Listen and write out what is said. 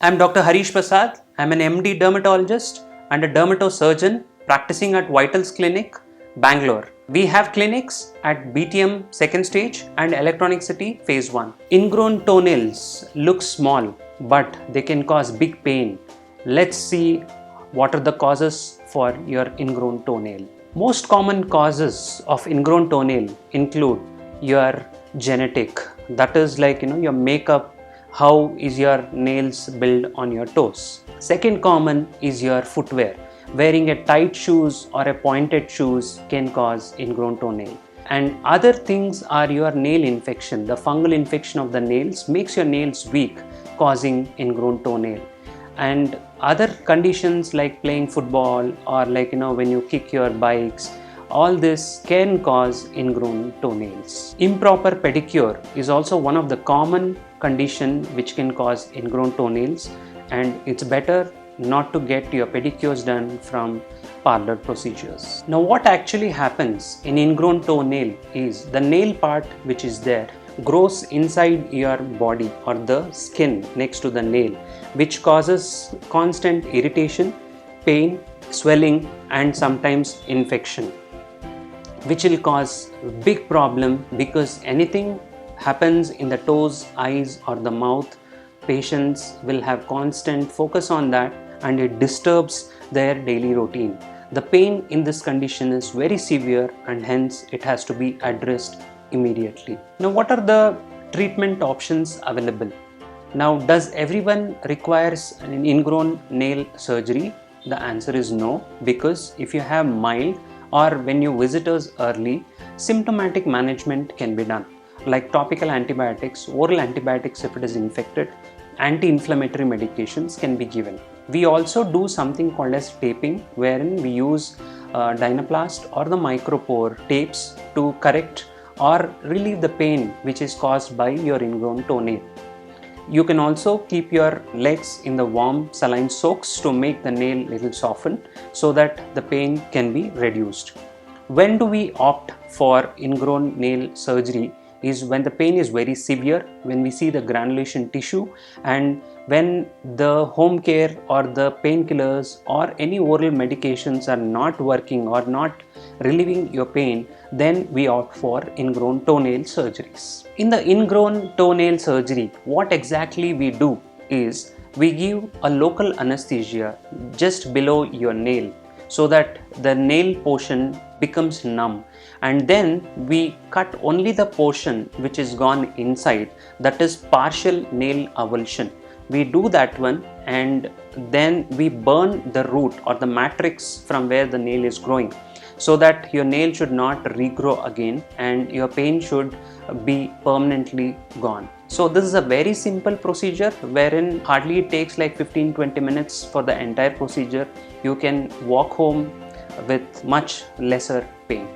I'm Dr. Harish Prasad. I'm an MD dermatologist and a dermatosurgeon practicing at Vitals Clinic, Bengaluru. We have clinics at BTM second stage and Electronic City phase 1. Ingrown toenails look small, but they can cause big pain. Let's see what are the causes for your ingrown toenail. Most common causes of ingrown toenail include your genetic, that is like your makeup, how is your nails built on your toes. Second common is your footwear. Wearing a tight shoes or a pointed shoes can cause ingrown toenail. And other things are your nail infection. The fungal infection of the nails makes your nails weak, causing ingrown toenail. And other conditions like playing football or when you kick your bikes, all this can cause ingrown toenails. Improper pedicure is also one of the common condition which can cause ingrown toenails, and it's better not to get your pedicures done from parlour procedures. Now what actually happens in ingrown toenail is the nail part which is there grows inside your body or the skin next to the nail, which causes constant irritation, pain, swelling and sometimes infection, which will cause big problem because anything happens in the toes, eyes or the mouth, patients will have constant focus on that and it disturbs their daily routine. The pain in this condition is very severe and hence it has to be addressed immediately. Now what are the treatment options available? Now does everyone requires an ingrown nail surgery? The answer is no, because if you have mild or when you visit us early, symptomatic management can be done, like topical antibiotics, oral antibiotics if it is infected, anti-inflammatory medications can be given. We also do something called as taping, wherein we use Dinoplast or the Micropore tapes to correct or relieve the pain which is caused by your ingrown toenail. You can also keep your legs in the warm saline soaks to make the nail little softened so that the pain can be reduced. When do we opt for ingrown nail surgery is when the pain is very severe, when we see the granulation tissue, and when the home care or the painkillers or any oral medications are not working or not relieving your pain, then we opt for ingrown toenail surgeries. In the ingrown toenail surgery, what exactly we do is we give a local anesthesia just below your nail so that the nail portion becomes numb, and then we cut only the portion which is gone inside, that is partial nail avulsion. We do that one and then we burn the root or the matrix from where the nail is growing so that your nail should not regrow again and your pain should be permanently gone. So this is a very simple procedure wherein hardly it takes like 15-20 minutes for the entire procedure. You can walk home with much lesser pain.